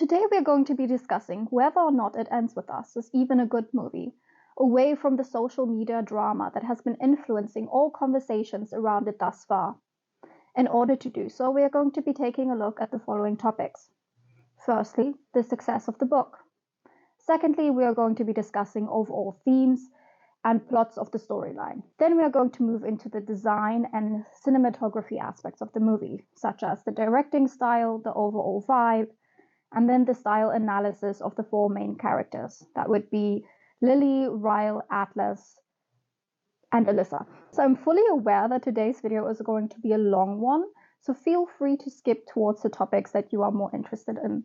Today we are going to be discussing whether or not It Ends With Us is even a good movie, away from the social media drama that has been influencing all conversations around it thus far. In order to do so, we are going to be taking a look at the following topics. Firstly, the success of the book. Secondly, we are going to be discussing overall themes and plots of the storyline. Then we are going to move into the design and cinematography aspects of the movie, such as the directing style, the overall vibe, and then the style analysis of the four main characters. That would be Lily, Ryle, Atlas, and Alyssa. So I'm fully aware that today's video is going to be a long one, so feel free to skip towards the topics that you are more interested in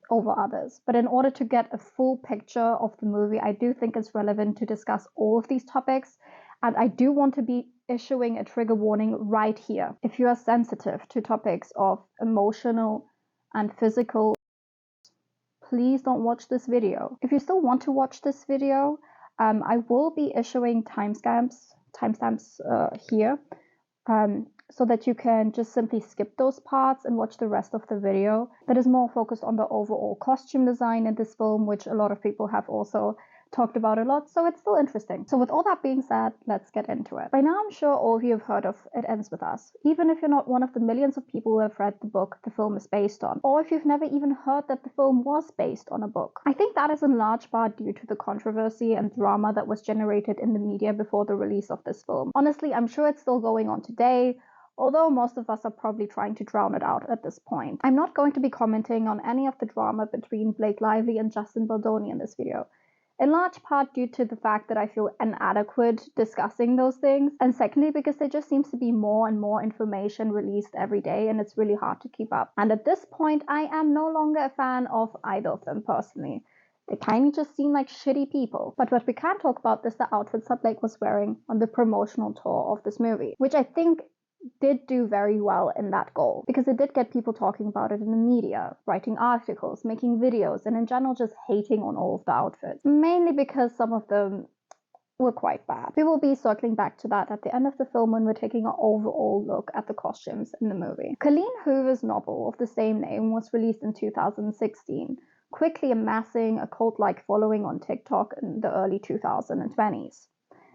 over others. But in order to get a full picture of the movie, I do think it's relevant to discuss all of these topics, and I do want to be issuing a trigger warning right here. If you are sensitive to topics of emotional and physical, please don't watch this video. If you still want to watch this video, I will be issuing timestamps here, so that you can just simply skip those parts and watch the rest of the video that is more focused on the overall costume design in this film, which a lot of people have also talked about a lot, so it's still interesting. So with all that being said, let's get into it. By now I'm sure all of you have heard of It Ends With Us, even if you're not one of the millions of people who have read the book the film is based on, or if you've never even heard that the film was based on a book. I think that is in large part due to the controversy and drama that was generated in the media before the release of this film. Honestly, I'm sure it's still going on today, although most of us are probably trying to drown it out at this point. I'm not going to be commenting on any of the drama between Blake Lively and Justin Baldoni in this video, in large part due to the fact that I feel inadequate discussing those things, and secondly because there just seems to be more and more information released every day and it's really hard to keep up. And at this point, I am no longer a fan of either of them personally. They kind of just seem like shitty people. But what we can talk about is the outfits that Blake was wearing on the promotional tour of this movie, which I think did do very well in that goal, because it did get people talking about it in the media, writing articles, making videos, and in general just hating on all of the outfits, mainly because some of them were quite bad. We will be circling back to that at the end of the film when we're taking an overall look at the costumes in the movie. Colleen Hoover's novel of the same name was released in 2016, quickly amassing a cult-like following on TikTok in the early 2020s.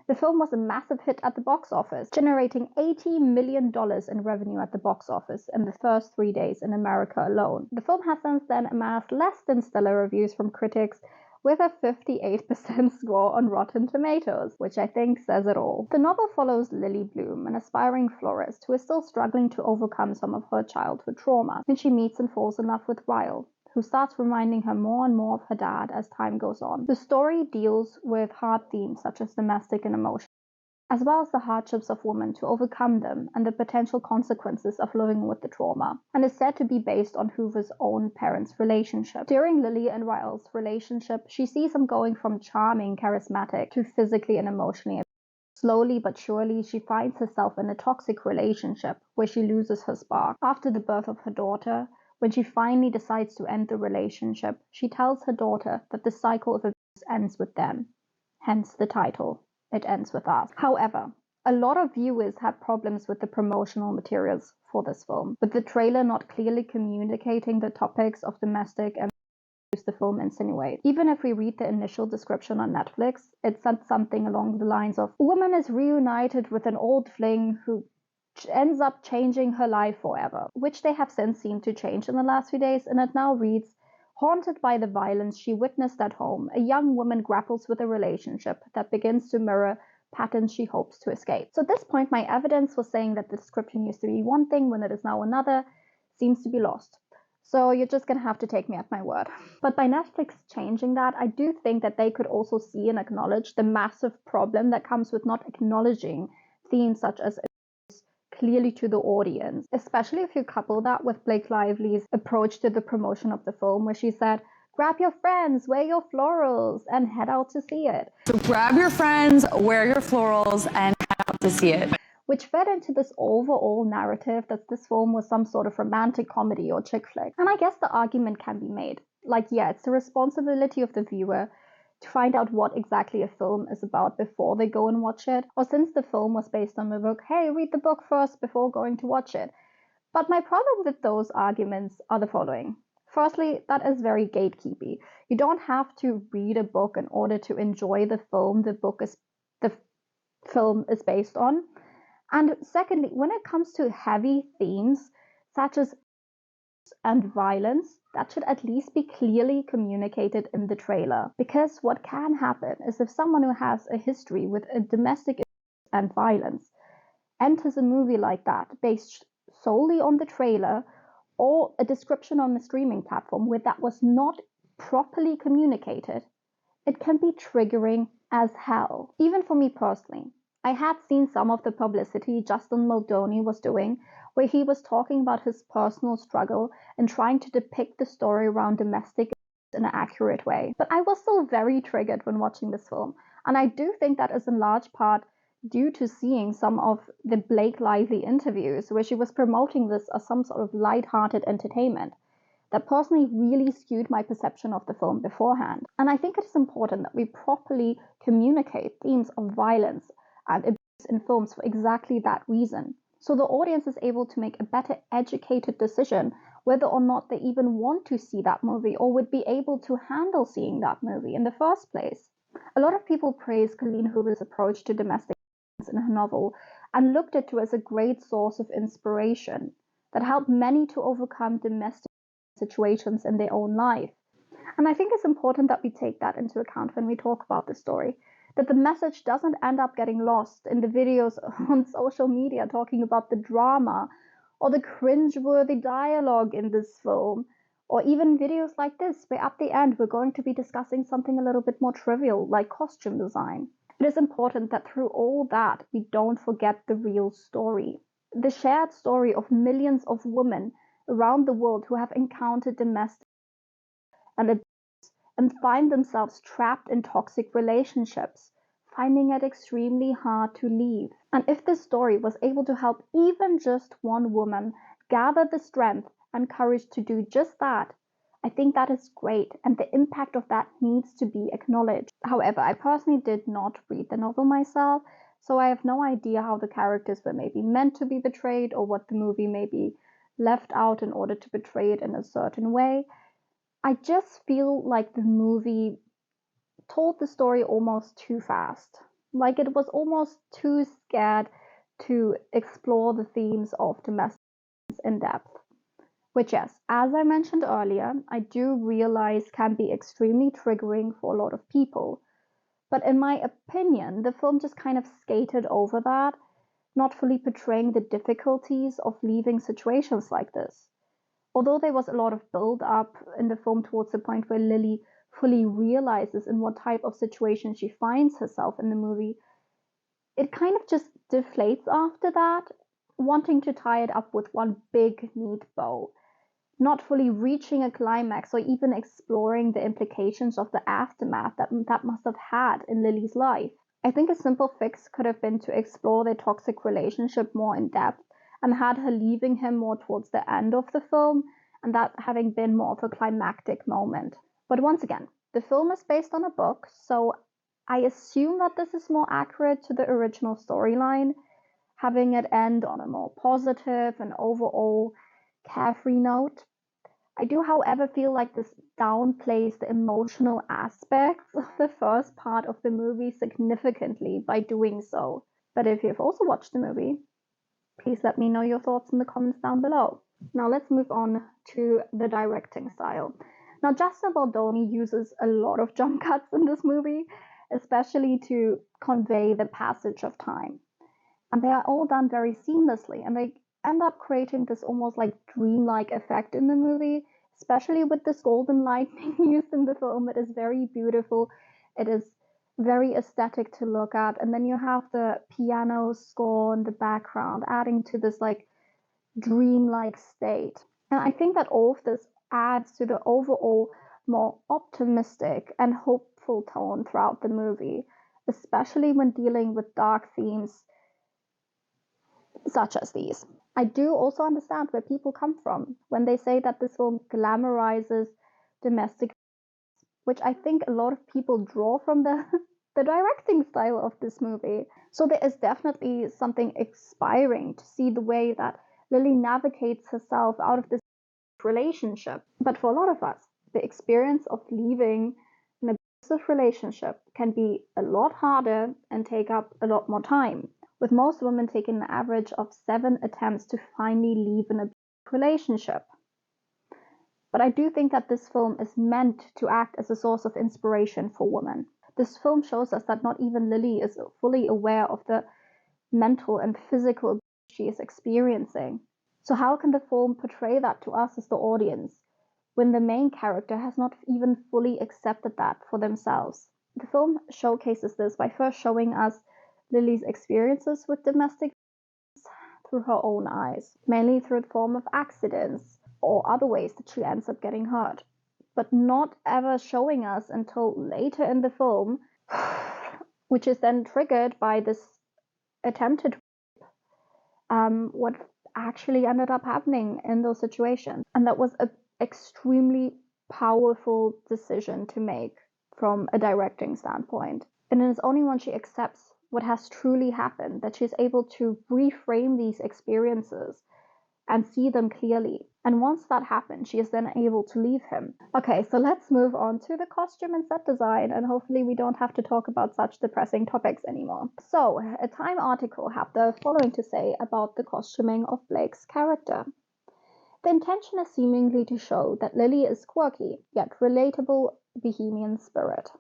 The film was a massive hit at the box office, generating $80 million in revenue at the box office in the first 3 days in America alone. The film has since then amassed less than stellar reviews from critics, with a 58% score on Rotten Tomatoes, which I think says it all. The novel follows Lily Bloom, an aspiring florist who is still struggling to overcome some of her childhood trauma when she meets and falls in love with Ryle, who starts reminding her more and more of her dad as time goes on. The story deals with hard themes such as domestic and emotional, as well as the hardships of women to overcome them and the potential consequences of living with the trauma, and is said to be based on Hoover's own parents' relationship. During Lily and Ryle's relationship, she sees them going from charming, charismatic to physically and emotionally. Slowly but surely, she finds herself in a toxic relationship where she loses her spark. After the birth of her daughter, when she finally decides to end the relationship, she tells her daughter that the cycle of events ends with them, hence the title, It Ends With Us. However, a lot of viewers had problems with the promotional materials for this film, with the trailer not clearly communicating the topics of domestic and the film insinuates. Even if we read the initial description on Netflix, it said something along the lines of, a woman is reunited with an old fling who ends up changing her life forever, which they have since seemed to change in the last few days, and it now reads, haunted by the violence she witnessed at home, a young woman grapples with a relationship that begins to mirror patterns she hopes to escape. So at this point, my evidence was saying that the description used to be one thing when it is now another seems to be lost. So you're just gonna have to take me at my word. But by Netflix changing that, I do think that they could also see and acknowledge the massive problem that comes with not acknowledging themes such as clearly to the audience, especially if you couple that with Blake Lively's approach to the promotion of the film, where she said, grab your friends, wear your florals, and head out to see it. So grab your friends, wear your florals, and head out to see it. Which fed into this overall narrative that this film was some sort of romantic comedy or chick flick. And I guess the argument can be made. Like, yeah, it's the responsibility of the viewer to find out what exactly a film is about before they go and watch it. Or since the film was based on the book, hey, read the book first before going to watch it. But my problem with those arguments are the following. Firstly, that is very gatekeepy. You don't have to read a book in order to enjoy the film the film is based on. And secondly, when it comes to heavy themes such as and violence, that should at least be clearly communicated in the trailer. Because what can happen is if someone who has a history with a domestic and violence enters a movie like that based solely on the trailer or a description on the streaming platform where that was not properly communicated, it can be triggering as hell. Even for me personally, I had seen some of the publicity Justin Muldowney was doing, where he was talking about his personal struggle and trying to depict the story around domestic in an accurate way. But I was still very triggered when watching this film, and I do think that is in large part due to seeing some of the Blake Lively interviews where she was promoting this as some sort of light-hearted entertainment that personally really skewed my perception of the film beforehand. And I think it is important that we properly communicate themes of violence and abuse in films for exactly that reason. So the audience is able to make a better educated decision whether or not they even want to see that movie or would be able to handle seeing that movie in the first place. A lot of people praise Colleen Hoover's approach to domestic violence in her novel and looked at it as a great source of inspiration that helped many to overcome domestic situations in their own life. And I think it's important that we take that into account when we talk about the story. That the message doesn't end up getting lost in the videos on social media talking about the drama or the cringe-worthy dialogue in this film, or even videos like this, where at the end we're going to be discussing something a little bit more trivial, like costume design. It is important that through all that, we don't forget the real story. The shared story of millions of women around the world who have encountered domestic and find themselves trapped in toxic relationships, finding it extremely hard to leave. And if this story was able to help even just one woman gather the strength and courage to do just that, I think that is great, and the impact of that needs to be acknowledged. However, I personally did not read the novel myself, so I have no idea how the characters were maybe meant to be portrayed or what the movie maybe left out in order to portray it in a certain way. I just feel like the movie told the story almost too fast. Like it was almost too scared to explore the themes of domestic in depth. Which, yes, as I mentioned earlier, I do realize can be extremely triggering for a lot of people. But in my opinion, the film just kind of skated over that, not fully portraying the difficulties of leaving situations like this. Although there was a lot of build up in the film towards the point where Lily fully realizes in what type of situation she finds herself in the movie, it kind of just deflates after that, wanting to tie it up with one big, neat bow, not fully reaching a climax or even exploring the implications of the aftermath that must have had in Lily's life. I think a simple fix could have been to explore their toxic relationship more in depth and had her leaving him more towards the end of the film, and that having been more of a climactic moment. But once again, the film is based on a book, so I assume that this is more accurate to the original storyline, having it end on a more positive and overall carefree note. I do, however, feel like this downplays the emotional aspects of the first part of the movie significantly by doing so. But if you've also watched the movie, please let me know your thoughts in the comments down below. Now let's move on to the directing style. Now Justin Baldoni uses a lot of jump cuts in this movie, especially to convey the passage of time. And they are all done very seamlessly, and they end up creating this almost like dreamlike effect in the movie, especially with this golden light being used in the film. It is very beautiful. It is very aesthetic to look at. And then you have the piano score in the background, adding to this like dreamlike state. And I think that all of this adds to the overall more optimistic and hopeful tone throughout the movie, especially when dealing with dark themes such as these. I do also understand where people come from when they say that this film glamorizes domestic, which I think a lot of people draw from the the directing style of this movie. So there is definitely something inspiring to see the way that Lily navigates herself out of this relationship. But for a lot of us, the experience of leaving an abusive relationship can be a lot harder and take up a lot more time, with most women taking an average of 7 attempts to finally leave an abusive relationship. But I do think that this film is meant to act as a source of inspiration for women. This film shows us that not even Lily is fully aware of the mental and physical abuse she is experiencing. So how can the film portray that to us as the audience when the main character has not even fully accepted that for themselves? The film showcases this by first showing us Lily's experiences with domestic violence through her own eyes, mainly through the form of accidents or other ways that she ends up getting hurt, but not ever showing us until later in the film, which is then triggered by this attempted what actually ended up happening in those situations. And that was an extremely powerful decision to make from a directing standpoint. And it is only when she accepts what has truly happened that she's able to reframe these experiences and see them clearly. And once that happens, she is then able to leave him. Okay, so let's move on to the costume and set design, and hopefully we don't have to talk about such depressing topics anymore. So, a Time article had the following to say about the costuming of Blake's character. The intention is seemingly to show that Lily is quirky, yet relatable bohemian spirit.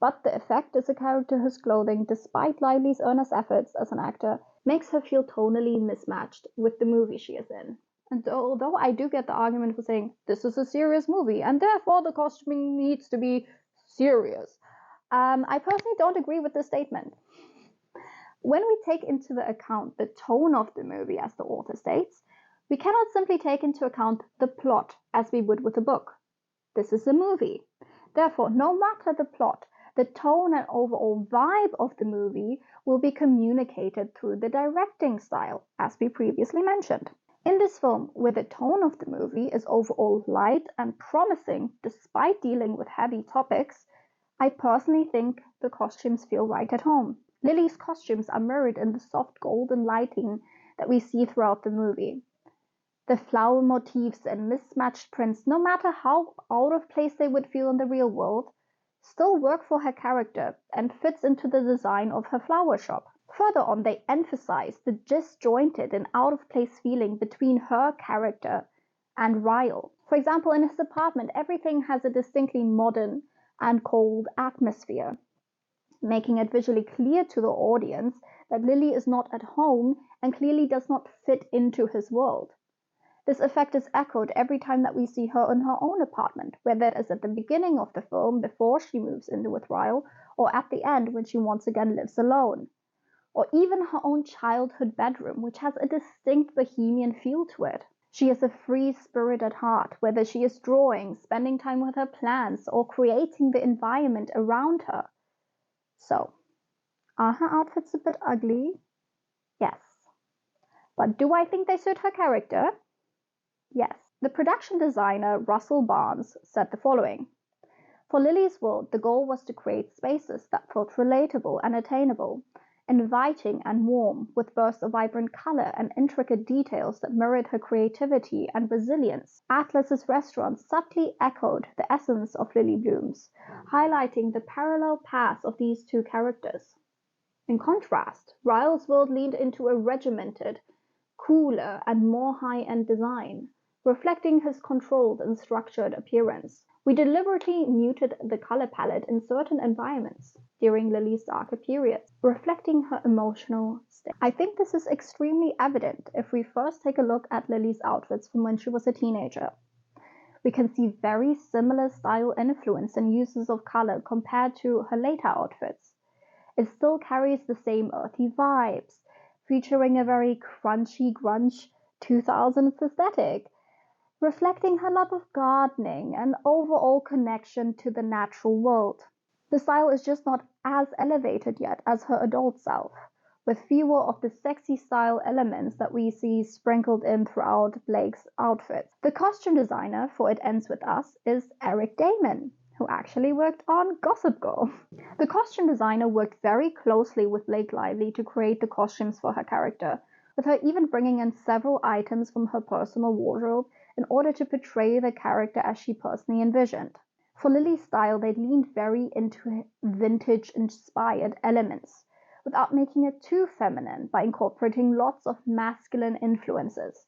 But the effect is a character whose clothing, despite Lively's earnest efforts as an actor, makes her feel tonally mismatched with the movie she is in. And although I do get the argument for saying this is a serious movie and therefore the costuming needs to be serious, I personally don't agree with this statement. When we take into the account the tone of the movie, as the author states, we cannot simply take into account the plot as we would with a book. This is a movie. Therefore, no matter the plot, the tone and overall vibe of the movie will be communicated through the directing style, as we previously mentioned. In this film, where the tone of the movie is overall light and promising despite dealing with heavy topics, I personally think the costumes feel right at home. Lily's costumes are mirrored in the soft golden lighting that we see throughout the movie. The flower motifs and mismatched prints, no matter how out of place they would feel in the real world, still work for her character and fits into the design of her flower shop. Further on, they emphasize the disjointed and out of place feeling between her character and Ryle. For example, in his apartment, everything has a distinctly modern and cold atmosphere, making it visually clear to the audience that Lily is not at home and clearly does not fit into his world. This effect is echoed every time that we see her in her own apartment, whether it is at the beginning of the film before she moves in with Ryle, or at the end when she once again lives alone. Or even her own childhood bedroom, which has a distinct bohemian feel to it. She is a free spirit at heart, whether she is drawing, spending time with her plants, or creating the environment around her. So, are her outfits a bit ugly? Yes. But do I think they suit her character? Yes. The production designer Russell Barnes said the following: "For Lily's world, the goal was to create spaces that felt relatable and attainable, inviting and warm, with bursts of vibrant color and intricate details that mirrored her creativity and resilience. Atlas's restaurant subtly echoed the essence of Lily Bloom's, highlighting the parallel paths of these two characters. In contrast, Ryle's world leaned into a regimented, cooler, and more high-end design, reflecting his controlled and structured appearance. We deliberately muted the color palette in certain environments during Lily's darker periods, reflecting her emotional state. I think this is extremely evident if we first take a look at Lily's outfits from when she was a teenager. We can see very similar style influence and uses of color compared to her later outfits. It still carries the same earthy vibes, featuring a very crunchy grunge 2000s aesthetic, reflecting her love of gardening and overall connection to the natural world. The style is just not as elevated yet as her adult self, with fewer of the sexy style elements that we see sprinkled in throughout Blake's outfits. The costume designer for It Ends With Us is Eric Damon, who actually worked on Gossip Girl. The costume designer worked very closely with Blake Lively to create the costumes for her character, with her even bringing in several items from her personal wardrobe in order to portray the character as she personally envisioned. For Lily's style, they leaned very into vintage-inspired elements, without making it too feminine by incorporating lots of masculine influences,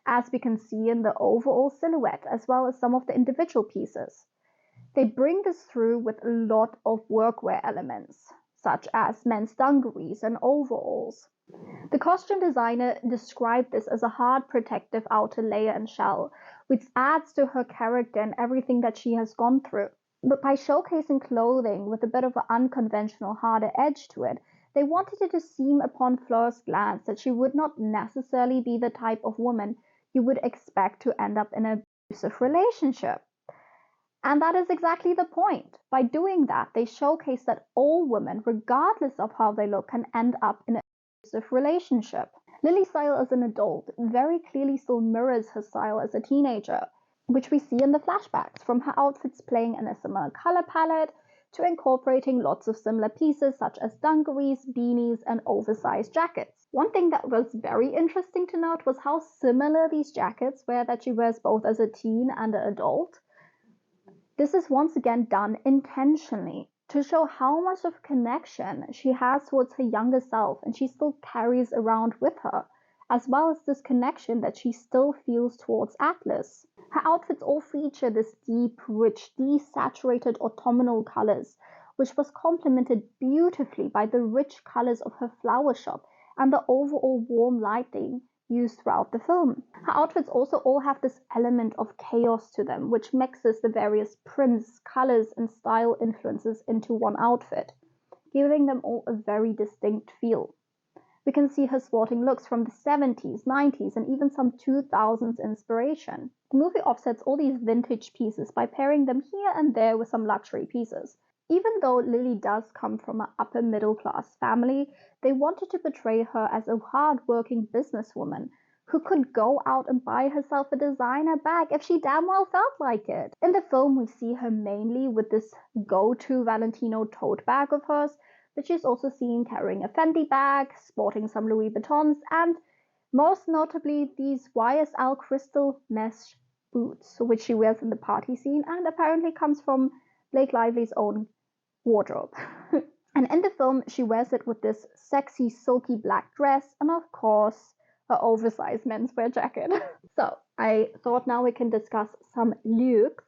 as we can see in the overall silhouette as well as some of the individual pieces. They bring this through with a lot of workwear elements, such as men's dungarees and overalls. The costume designer described this as a hard protective outer layer and shell, which adds to her character and everything that she has gone through. But by showcasing clothing with a bit of an unconventional, harder edge to it, they wanted it to seem upon first glance that she would not necessarily be the type of woman you would expect to end up in an abusive relationship. And that is exactly the point. By doing that, they showcase that all women, regardless of how they look, can end up in an abusive relationship. Lily's style as an adult very clearly still mirrors her style as a teenager, which we see in the flashbacks, from her outfits playing in a similar color palette to incorporating lots of similar pieces such as dungarees, beanies, and oversized jackets. One thing that was very interesting to note was how similar these jackets were that she wears both as a teen and an adult. This is once again done intentionally to show how much of connection she has towards her younger self and she still carries around with her, as well as this connection that she still feels towards Atlas. Her outfits all feature this deep, rich, desaturated autumnal colors, which was complemented beautifully by the rich colors of her flower shop and the overall warm lighting used throughout the film. Her outfits also all have this element of chaos to them, which mixes the various prints, colors, and style influences into one outfit, giving them all a very distinct feel. We can see her sporting looks from the 70s, 90s, and even some 2000s inspiration. The movie offsets all these vintage pieces by pairing them here and there with some luxury pieces. Even though Lily does come from an upper middle class family, they wanted to portray her as a hard-working businesswoman who could go out and buy herself a designer bag if she damn well felt like it. In the film, we see her mainly with this go-to Valentino tote bag of hers, but she's also seen carrying a Fendi bag, sporting some Louis Vuittons, and most notably these YSL crystal mesh boots, which she wears in the party scene and apparently comes from Blake Lively's own wardrobe. And in the film, she wears it with this sexy, silky black dress and, of course, her oversized menswear jacket. So I thought now we can discuss some looks,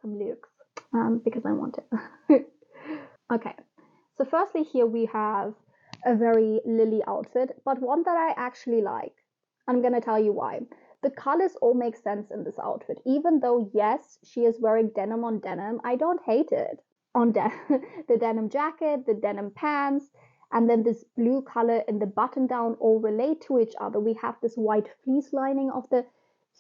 because I want it. Okay, so firstly here we have a very Lily outfit, but one that I actually like. I'm gonna tell you why. The colors all make sense in this outfit. Even though, yes, she is wearing denim on denim, I don't hate it. On the denim jacket, the denim pants, and then this blue color in the button down all relate to each other. We have this white fleece lining of the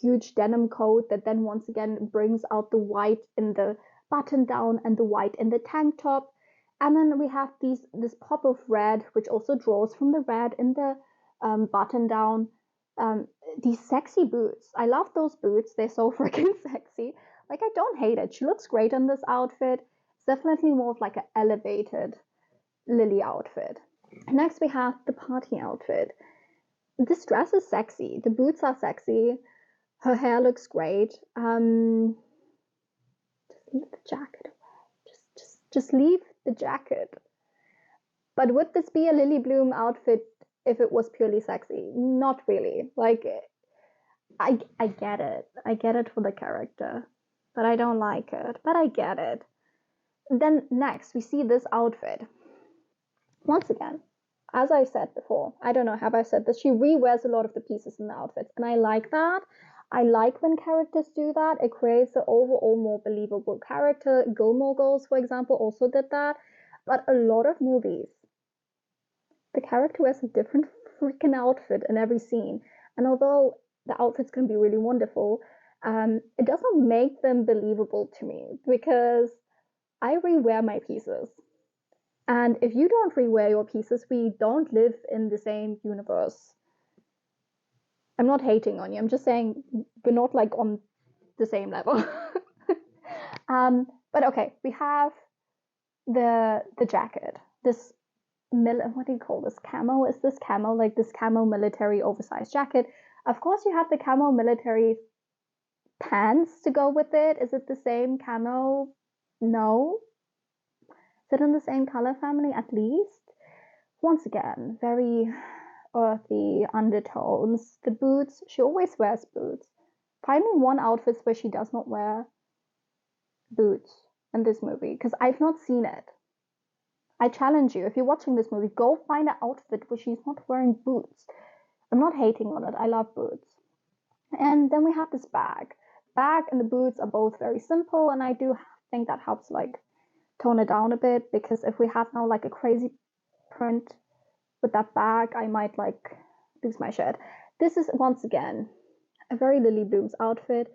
huge denim coat that then once again brings out the white in the button down and the white in the tank top. And then we have this pop of red, which also draws from the red in the button down. These sexy boots. I love those boots. They're so freaking sexy. Like, I don't hate it. She looks great in this outfit. It's definitely more of like an elevated Lily outfit. Next, we have the party outfit. This dress is sexy. The boots are sexy. Her hair looks great. Just leave the jacket away. Just leave the jacket. But would this be a Lily Bloom outfit if it was purely sexy? Not really. Like, I get it. I get it for the character, but I don't like it. But I get it. Then next, we see this outfit. Once again, as I said before, I don't know, have I said this? She rewears a lot of the pieces in the outfits, and I like that. I like when characters do that. It creates an overall more believable character. Gilmore Girls, for example, also did that. But a lot of movies, the character wears a different freaking outfit in every scene. And although the outfits can be really wonderful, it doesn't make them believable to me because I rewear my pieces. And if you don't rewear your pieces, we don't live in the same universe. I'm not hating on you. I'm just saying we're not like on the same level. But okay, we have the jacket. This what do you call this? Camo? Is this camo? Like this camo military oversized jacket. Of course, you have the camo military pants to go with it. Is it the same camo? No. Is it in the same color family at least? Once again, very earthy undertones. The boots, she always wears boots. Find me one outfit where she does not wear boots in this movie, because I've not seen it. I challenge you, if you're watching this movie, go find an outfit where she's not wearing boots. I'm not hating on it. I love boots. And then we have this bag. Bag and the boots are both very simple, and I do think that helps like tone it down a bit, because if we have now like a crazy print with that bag, I might like lose my shit. This is once again a very Lily Blooms outfit.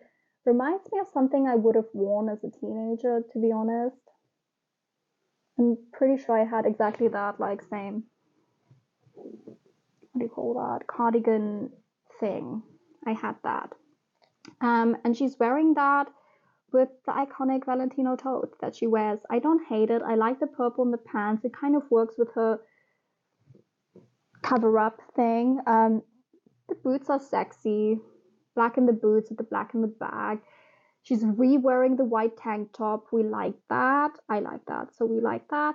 Reminds me of something I would have worn as a teenager, to be honest. I'm pretty sure I had exactly that, like same, what do you call that, cardigan thing. I had that. And she's wearing that with the iconic Valentino tote that she wears. I don't hate it. I like the purple in the pants. It kind of works with her cover up thing. The boots are sexy. Black in the boots with the black in the bag. She's re-wearing the white tank top. We like that. I like that. So we like that.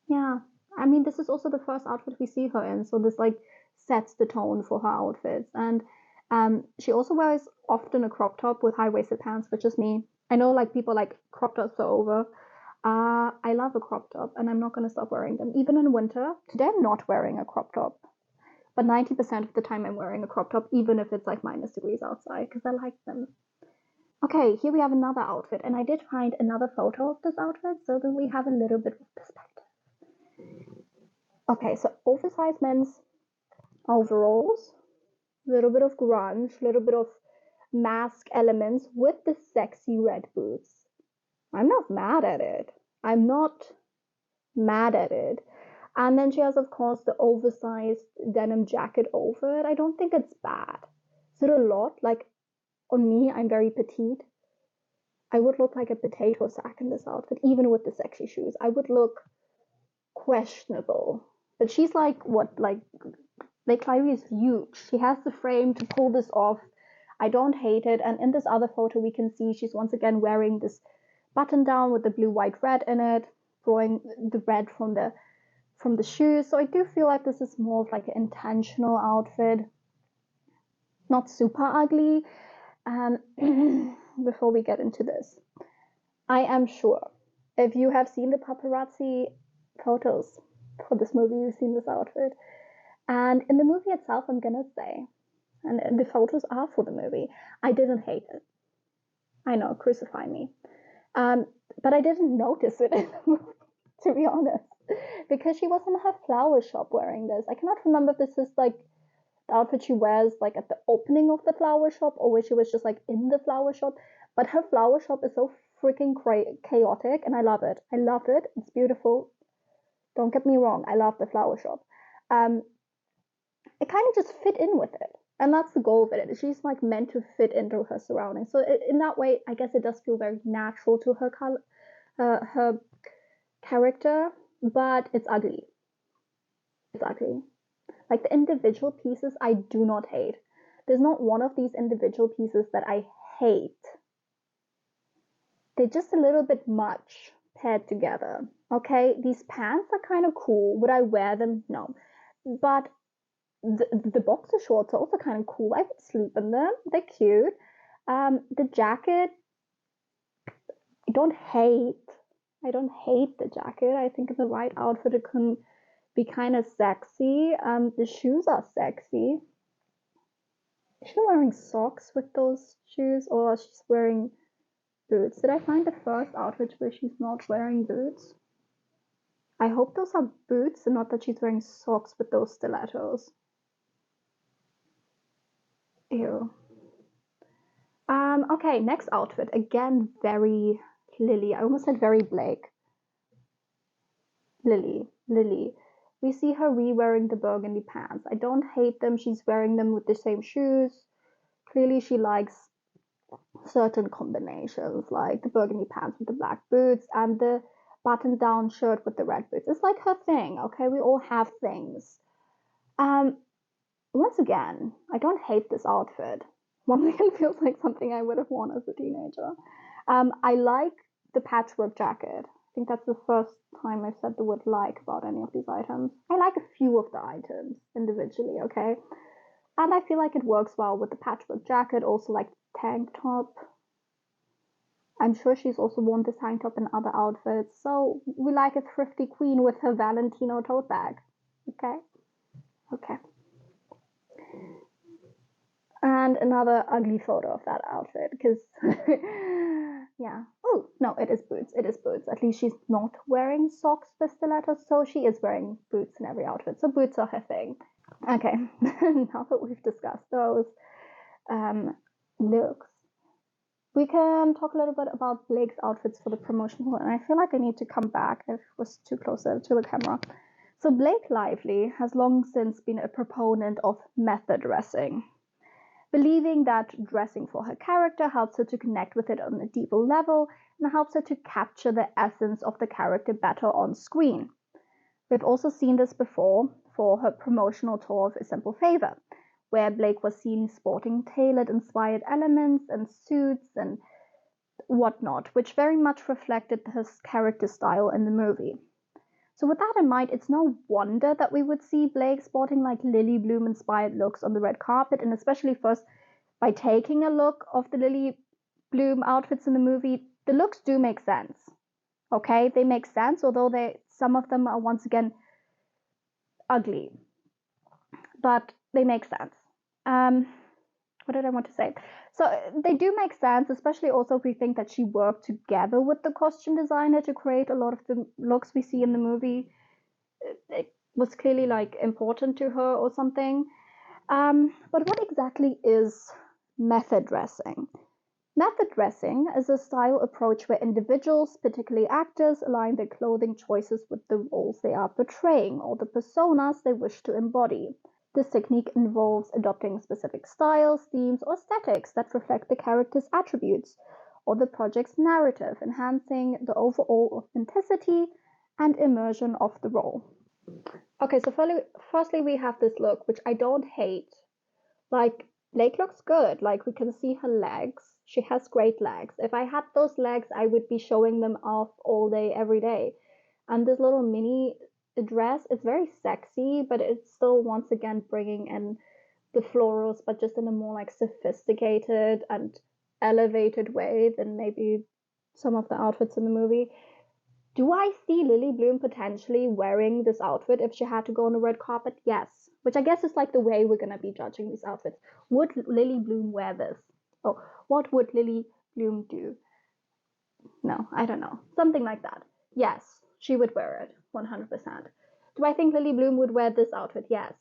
Yeah. I mean, this is also the first outfit we see her in. So this like sets the tone for her outfits. And she also wears often a crop top with high-waisted pants, which is me. I know like people like crop tops are over. I love a crop top, and I'm not going to stop wearing them. Even in winter. Today I'm not wearing a crop top. But 90% of the time I'm wearing a crop top, even if it's like minus degrees outside, because I like them. Okay, here we have another outfit, and I did find another photo of this outfit so that we have a little bit of perspective. Okay, so oversized men's overalls, a little bit of grunge, a little bit of mask elements with the sexy red boots. I'm not mad at it. I'm not mad at it. And then she has, of course, the oversized denim jacket over it. I don't think it's bad. Is it a lot? Like, on me, I'm very petite. I would look like a potato sack in this outfit, even with the sexy shoes. I would look questionable. But she's like, what, like Lively is huge. She has the frame to pull this off. I don't hate it. And in this other photo, we can see she's once again wearing this button down with the blue, white, red in it, drawing the red from the shoes. So I do feel like this is more of like an intentional outfit, not super ugly. Before we get into this, I am sure if you have seen the paparazzi photos for this movie, you've seen this outfit. And in the movie itself, I'm gonna say, and the photos are for the movie, I didn't hate it. I know, crucify me. But I didn't notice it in the movie, to be honest, because she was in her flower shop wearing this. I cannot remember if this is like the outfit she wears like at the opening of the flower shop, or where she was just like in the flower shop. But her flower shop is so freaking chaotic, and I love it. I love it. It's beautiful. Don't get me wrong. I love the flower shop. It kind of just fit in with it, and that's the goal of it. She's like meant to fit into her surroundings. So in that way, I guess it does feel very natural to her her character, but it's ugly. It's ugly. Like the individual pieces, I do not hate. There's not one of these individual pieces that I hate. They're just a little bit much paired together. Okay, these pants are kind of cool. Would I wear them? No. But the boxer shorts are also kind of cool. I would sleep in them. They're cute. The jacket, I don't hate. I don't hate the jacket. I think in the right outfit it can be kind of sexy. The shoes are sexy. Is she wearing socks with those shoes, or she's wearing boots? Did I find the first outfit where she's not wearing boots? I hope those are boots and not that she's wearing socks with those stilettos. Ew. Okay, next outfit. Again, very Lily. I almost said very Blake. Lily. We see her re-wearing the burgundy pants. I don't hate them. She's wearing them with the same shoes. Clearly she likes certain combinations, like the burgundy pants with the black boots and the button-down shirt with the red boots. It's like her thing, okay? We all have things. Once again, I don't hate this outfit. once again feels like something I would have worn as a teenager. I like the patchwork jacket. I think that's the first time I've said the word like about any of these items. I like a few of the items individually, okay? And I feel like it works well with the patchwork jacket, also like tank top. I'm sure she's also worn this tank top in other outfits. So we like a thrifty queen with her Valentino tote bag. Okay? Okay. And another ugly photo of that outfit because yeah. Oh no, it is boots. It is boots. At least she's not wearing socks with stilettos, so she is wearing boots in every outfit. So boots are her thing. Okay, now that we've discussed those looks, we can talk a little bit about Blake's outfits for the promotional. And I feel like I need to come back. I was too closer to the camera. So Blake Lively has long since been a proponent of method dressing, believing that dressing for her character helps her to connect with it on a deeper level and helps her to capture the essence of the character better on screen. We've also seen this before for her promotional tour of A Simple Favor, where Blake was seen sporting tailored-inspired elements and suits and whatnot, which very much reflected his character style in the movie. So with that in mind, it's no wonder that we would see Blake sporting like Lily Bloom inspired looks on the red carpet, and especially first by taking a look of the Lily Bloom outfits in the movie, the looks do make sense. Okay, they make sense, although some of them are once again ugly, but they make sense. What did I want to say? So they do make sense, especially also if we think that she worked together with the costume designer to create a lot of the looks we see in the movie. It was clearly like important to her or something. But what exactly is method dressing? Method dressing is a style approach where individuals, particularly actors, align their clothing choices with the roles they are portraying or the personas they wish to embody. This technique involves adopting specific styles, themes, or aesthetics that reflect the character's attributes or the project's narrative, enhancing the overall authenticity and immersion of the role. Okay, so firstly, we have this look, which I don't hate. Like, Blake looks good. Like, we can see her legs. She has great legs. If I had those legs, I would be showing them off all day, every day. And this little mini dress is very sexy, but it's still once again bringing in the florals, but just in a more like sophisticated and elevated way than maybe some of the outfits in the movie. Do I see Lily Bloom potentially wearing this outfit if she had to go on a red carpet? Yes. Which I guess is like the way we're going to be judging these outfits. Would Lily Bloom wear this? Oh, what would Lily Bloom do? No, I don't know. Something like that. Yes, she would wear it. 100%. Do I think Lily Bloom would wear this outfit? Yes.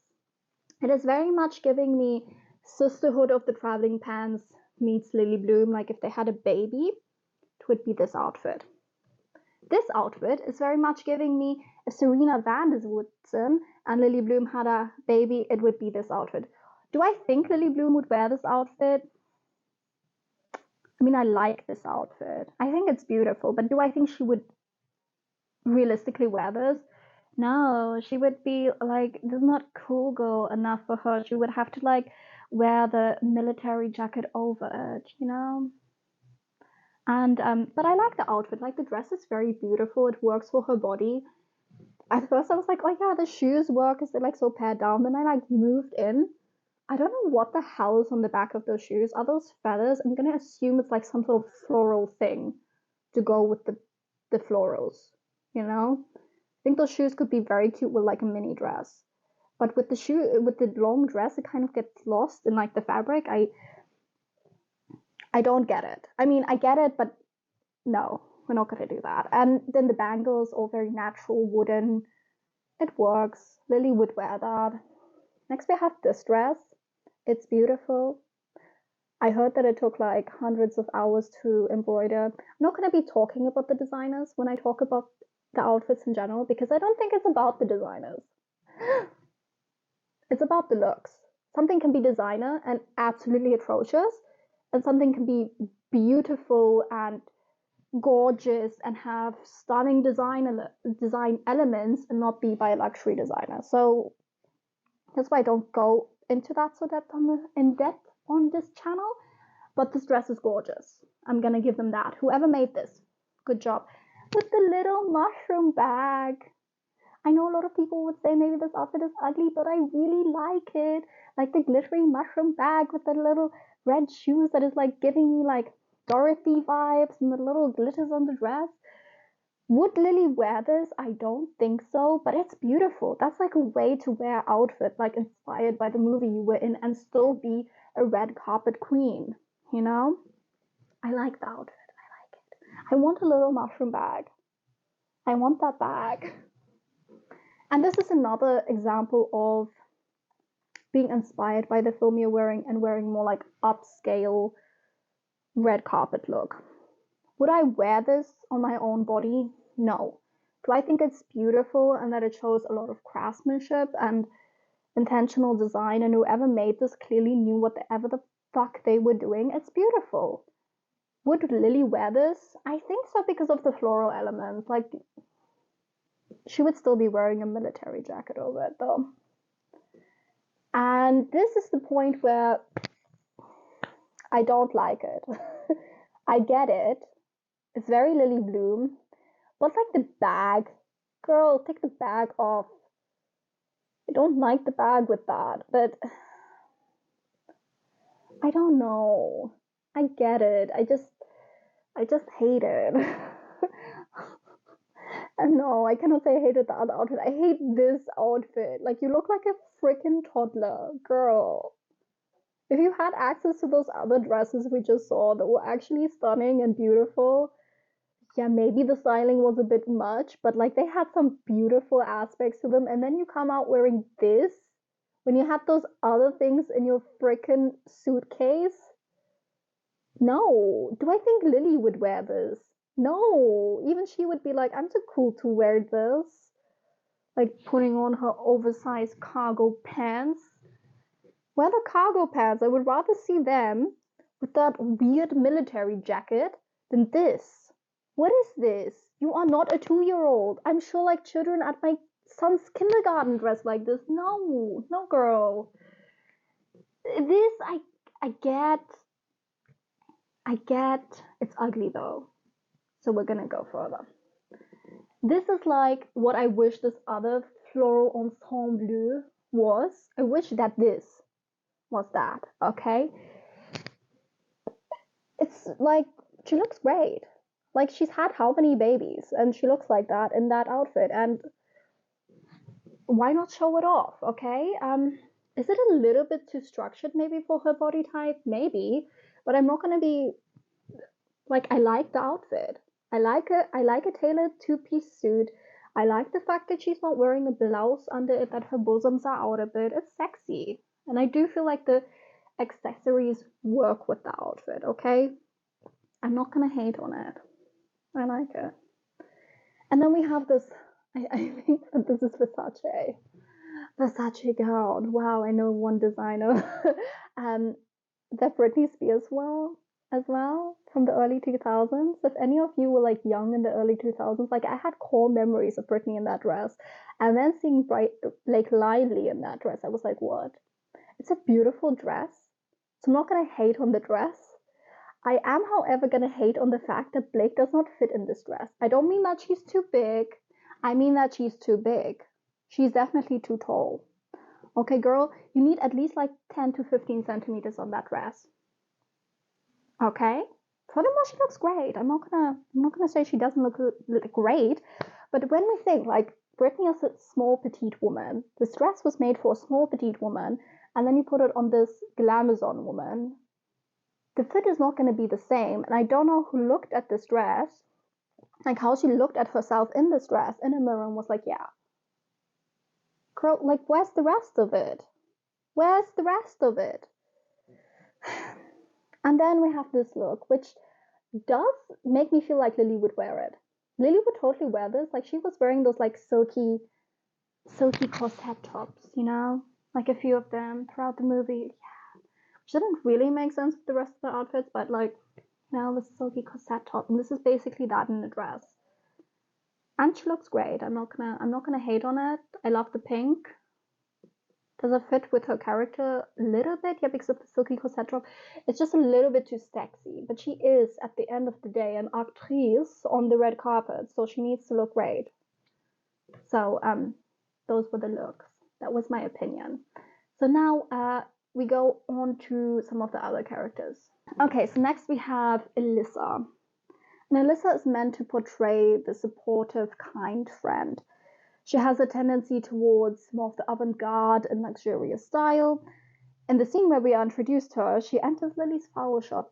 It is very much giving me Sisterhood of the Traveling Pants meets Lily Bloom. Like if they had a baby, it would be this outfit. This outfit is very much giving me a Serena van der Woodsen and Lily Bloom had a baby, it would be this outfit. Do I think Lily Bloom would wear this outfit? I mean, I like this outfit. I think it's beautiful, but do I think she would realistically wear this? No, she would be like, this is not cool girl enough for her. She would have to like wear the military jacket over it, you know? And but I like the outfit. Like the dress is very beautiful. It works for her body. At first I was like, oh yeah, the shoes work because they're like so pared down. Then I like moved in. I don't know what the hell is on the back of those shoes. Are those feathers? I'm gonna assume it's like some sort of floral thing to go with the florals. You know? I think those shoes could be very cute with like a mini dress. But with the long dress, it kind of gets lost in like the fabric. I don't get it. I mean, I get it, but no, we're not going to do that. And then the bangles, all very natural, wooden. It works. Lily would wear that. Next, we have this dress. It's beautiful. I heard that it took like hundreds of hours to embroider. I'm not going to be talking about the designers when I talk about the outfits in general because I don't think it's about the designers. It's about the looks. Something can be designer and absolutely atrocious, and something can be beautiful and gorgeous and have stunning design elements and not be by a luxury designer. So that's why I don't go into that so in depth. on this channel, but this dress is gorgeous. I'm gonna give them that. Whoever made this, good job. With the little mushroom bag. I know a lot of people would say maybe this outfit is ugly, but I really like it. Like the glittery mushroom bag with the little red shoes that is like giving me like Dorothy vibes and the little glitters on the dress. Would Lily wear this? I don't think so, but it's beautiful. That's like a way to wear outfit like inspired by the movie you were in and still be a red carpet queen, you know? I like the outfit. I like it. I want a little mushroom bag. I want that bag. And this is another example of being inspired by the film you're wearing and wearing more like upscale red carpet look. Would I wear this on my own body? No. Do I think it's beautiful and that it shows a lot of craftsmanship and intentional design, and whoever made this clearly knew whatever the fuck they were doing? It's beautiful. Would Lily wear this? I think so, because of the floral elements. Like, she would still be wearing a military jacket over it though. And this is the point where I don't like it. I get it. It's very Lily Bloom. But like the bag, girl, take the bag off. I don't like the bag with that, but I don't know. I get it. I just hate it. And no, I cannot say I hated the other outfit. I hate this outfit. Like, you look like a freaking toddler, girl. If you had access to those other dresses we just saw that were actually stunning and beautiful, yeah, maybe the styling was a bit much, but like they had some beautiful aspects to them. And then you come out wearing this when you had those other things in your freaking suitcase. No. Do I think Lily would wear this? No. Even she would be like, I'm too cool to wear this. Like putting on her oversized cargo pants. Wear the cargo pants. I would rather see them with that weird military jacket than this. What is this? You are not a 2-year-old. I'm sure like children at my son's kindergarten dress like this. No, no girl. This I get. I get it's ugly though. So we're gonna go further. This is like what I wish this other floral ensemble was. I wish that this was that, okay? It's like she looks great. Like she's had how many babies and she looks like that in that outfit, and why not show it off, okay? Is it a little bit too structured maybe for her body type? Maybe, but I'm not gonna be like, I like the outfit. I like a tailored two-piece suit. I like the fact that she's not wearing a blouse under it, that her bosoms are out a bit. It's sexy. And I do feel like the accessories work with the outfit, okay? I'm not gonna hate on it. I like it. And then we have this, I think that this is Versace. Versace gown. Wow, I know one designer. That Britney Spears as well from the early 2000s. If any of you were like young in the early 2000s, like I had core memories of Britney in that dress. And then seeing Blake Lively in that dress, I was like, what? It's a beautiful dress. So I'm not gonna hate on the dress. I am, however, gonna hate on the fact that Blake does not fit in this dress. I don't mean that she's too big. I mean that she's too big. She's definitely too tall. Okay, girl, you need at least like 10 to 15 centimeters on that dress. Okay? Furthermore, she looks great. I'm not gonna say she doesn't look great, but when we think like Britney is a small petite woman, this dress was made for a small petite woman, and then you put it on this glamazon woman, the fit is not going to be the same. And I don't know who looked at this dress, like how she looked at herself in this dress in a mirror and was like, yeah, girl, like where's the rest of it? Where's the rest of it? And then we have this look, which does make me feel like Lily would wear it. Lily would totally wear this. Like she was wearing those like silky corset tops, you know, like a few of them throughout the movie. Yeah, which didn't really make sense with the rest of the outfits, but like now the silky corset top, and this is basically that in a dress. And she looks great. I'm not gonna hate on it. I love the pink. Does it fit with her character a little bit? Yeah, because of the silky corset top. It's just a little bit too sexy. But she is, at the end of the day, an actrice on the red carpet, so she needs to look great. So those were the looks. That was my opinion. So now we go on to some of the other characters. Okay, so next we have Alyssa. And Alyssa is meant to portray the supportive, kind friend. She has a tendency towards more of the avant-garde and luxurious style. In the scene where we are introduced to her, she enters Lily's flower shop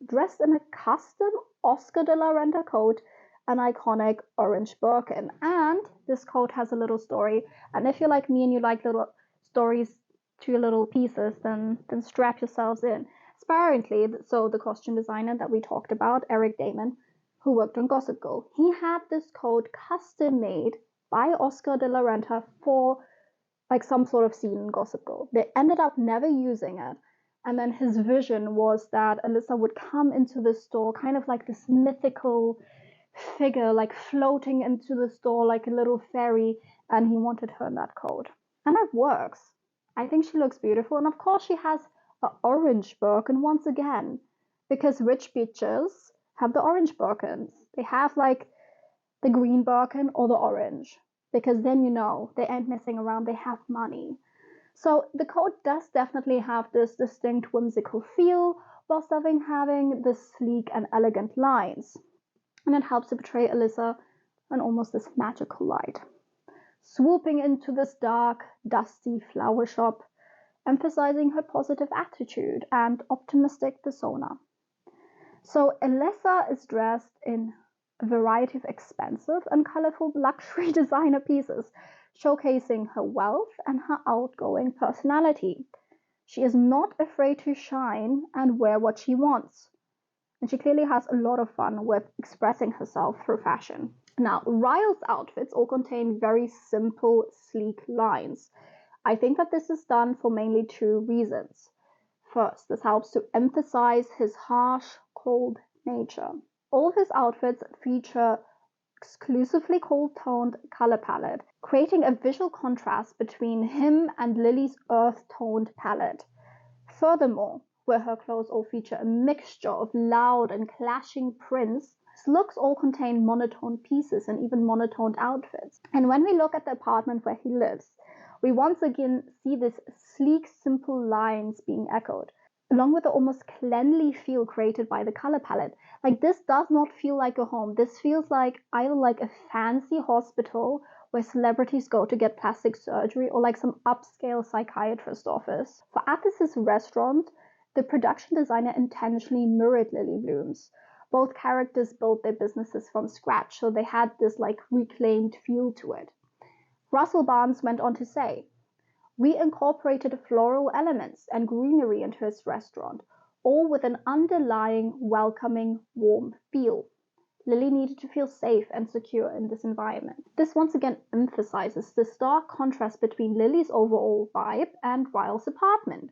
dressed in a custom Oscar de la Renta coat, an iconic orange Birkin. And this coat has a little story. And if you're like me and you like little stories to your little pieces, then strap yourselves in. Apparently, so the costume designer that we talked about, Eric Damon, who worked on Gossip Girl, he had this coat custom made by Oscar de la Renta for like some sort of scene in Gossip Girl. They ended up never using it. And then his vision was that Alyssa would come into the store kind of like this mythical figure, like floating into the store like a little fairy, and he wanted her in that coat. And it works. I think she looks beautiful. And of course, she has an orange Birkin once again, because rich bitches have the orange Birkins. They have like the green Birkin or the orange, because then you know they ain't messing around, they have money. So the coat does definitely have this distinct whimsical feel, whilst having this sleek and elegant lines. And it helps to portray Alyssa in almost this magical light. Swooping into this dark, dusty flower shop, emphasizing her positive attitude and optimistic persona. So Alyssa is dressed in a variety of expensive and colorful luxury designer pieces, showcasing her wealth and her outgoing personality. She is not afraid to shine and wear what she wants. And she clearly has a lot of fun with expressing herself through fashion. Now, Ryle's outfits all contain very simple, sleek lines. I think that this is done for mainly two reasons. First, this helps to emphasize his harsh, cold nature. All of his outfits feature exclusively cool-toned color palette, creating a visual contrast between him and Lily's earth-toned palette. Furthermore, where her clothes all feature a mixture of loud and clashing prints, his looks all contain monotone pieces and even monotoned outfits. And when we look at the apartment where he lives, we once again see this sleek, simple lines being echoed, along with the almost cleanly feel created by the color palette. Like, this does not feel like a home. This feels like either like a fancy hospital where celebrities go to get plastic surgery, or like some upscale psychiatrist office. For Atlas's restaurant, the production designer intentionally mirrored Lily Bloom's. Both characters built their businesses from scratch, so they had this like reclaimed feel to it. Russell Barnes went on to say, "We incorporated floral elements and greenery into his restaurant, all with an underlying, welcoming, warm feel. Lily needed to feel safe and secure in this environment." This once again emphasizes the stark contrast between Lily's overall vibe and Ryle's apartment,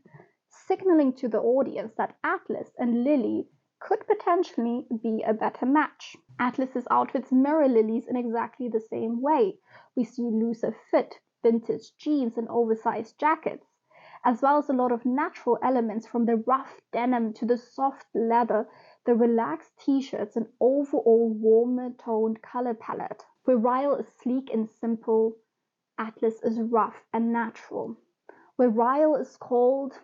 signaling to the audience that Atlas and Lily could potentially be a better match. Atlas's outfits mirror Lily's in exactly the same way. We see looser fit, vintage jeans and oversized jackets, as well as a lot of natural elements, from the rough denim to the soft leather, the relaxed t-shirts, and overall warmer toned color palette. Where Ryle is sleek and simple, Atlas is rough and natural. Where Ryle is cold,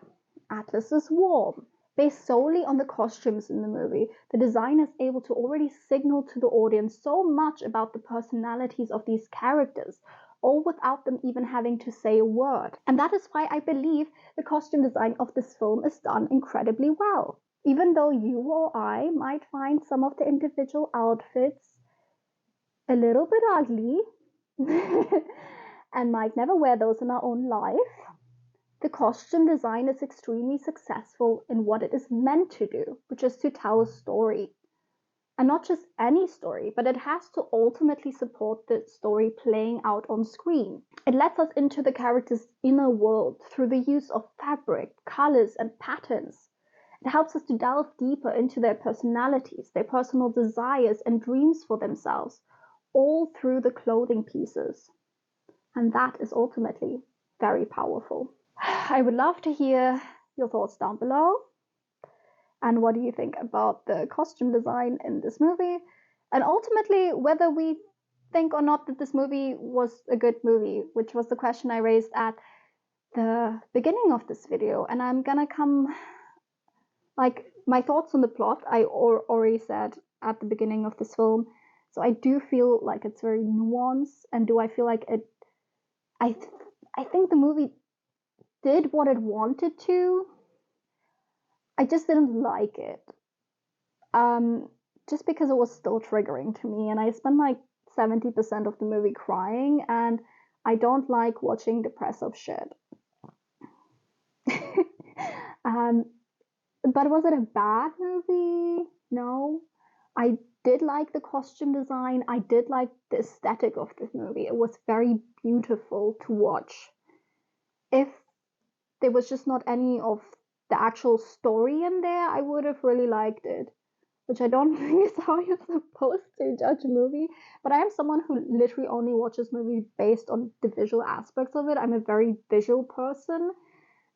Atlas is warm. Based solely on the costumes in the movie, the designer is able to already signal to the audience so much about the personalities of these characters, all without them even having to say a word. And that is why I believe the costume design of this film is done incredibly well. Even though you or I might find some of the individual outfits a little bit ugly and might never wear those in our own life, the costume design is extremely successful in what it is meant to do, which is to tell a story. And not just any story, but it has to ultimately support the story playing out on screen. It lets us into the character's inner world through the use of fabric, colors, and patterns. It helps us to delve deeper into their personalities, their personal desires, and dreams for themselves, all through the clothing pieces. And that is ultimately very powerful. I would love to hear your thoughts down below. And what do you think about the costume design in this movie? And ultimately, whether we think or not that this movie was a good movie, which was the question I raised at the beginning of this video. And I'm gonna come, like, my thoughts on the plot, I already said at the beginning of this film. So I do feel like it's very nuanced. And do I feel like it, I, I think the movie did what it wanted to. I just didn't like it. Just because it was still triggering to me, and I spent like 70% of the movie crying, and I don't like watching depressive shit. But was it a bad movie? No. I did like the costume design. I did like the aesthetic of this movie. It was very beautiful to watch. If there was just not any of the actual story in there, I would have really liked it. Which I don't think is how you're supposed to judge a movie. But I am someone who literally only watches movies based on the visual aspects of it. I'm a very visual person.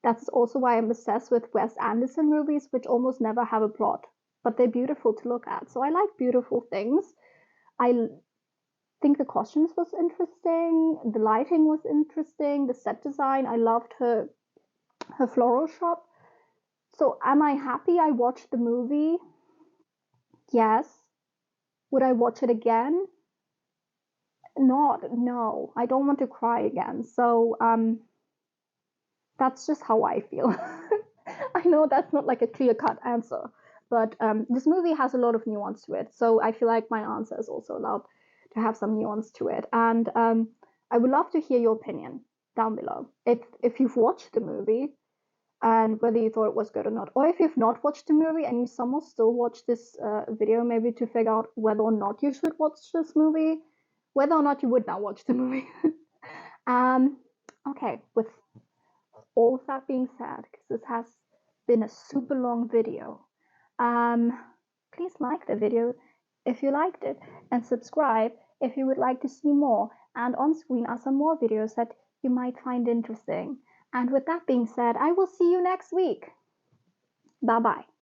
That's also why I'm obsessed with Wes Anderson movies, which almost never have a plot, but they're beautiful to look at. So I like beautiful things. I think the costumes was interesting, the lighting was interesting, the set design. I loved her floral shop. So am I happy I watched the movie? Yes. Would I watch it again? Not, no. I don't want to cry again. So that's just how I feel. I know that's not like a clear-cut answer, but this movie has a lot of nuance to it. So I feel like my answer is also allowed to have some nuance to it. And I would love to hear your opinion down below. If you've watched the movie and whether you thought it was good or not, or if you've not watched the movie and you somehow still watch this video, maybe to figure out whether or not you should watch this movie, whether or not you would now watch the movie. Okay, with all of that being said, because this has been a super long video, please like the video if you liked it and subscribe if you would like to see more. And on screen are some more videos that you might find interesting. And with that being said, I will see you next week. Bye bye.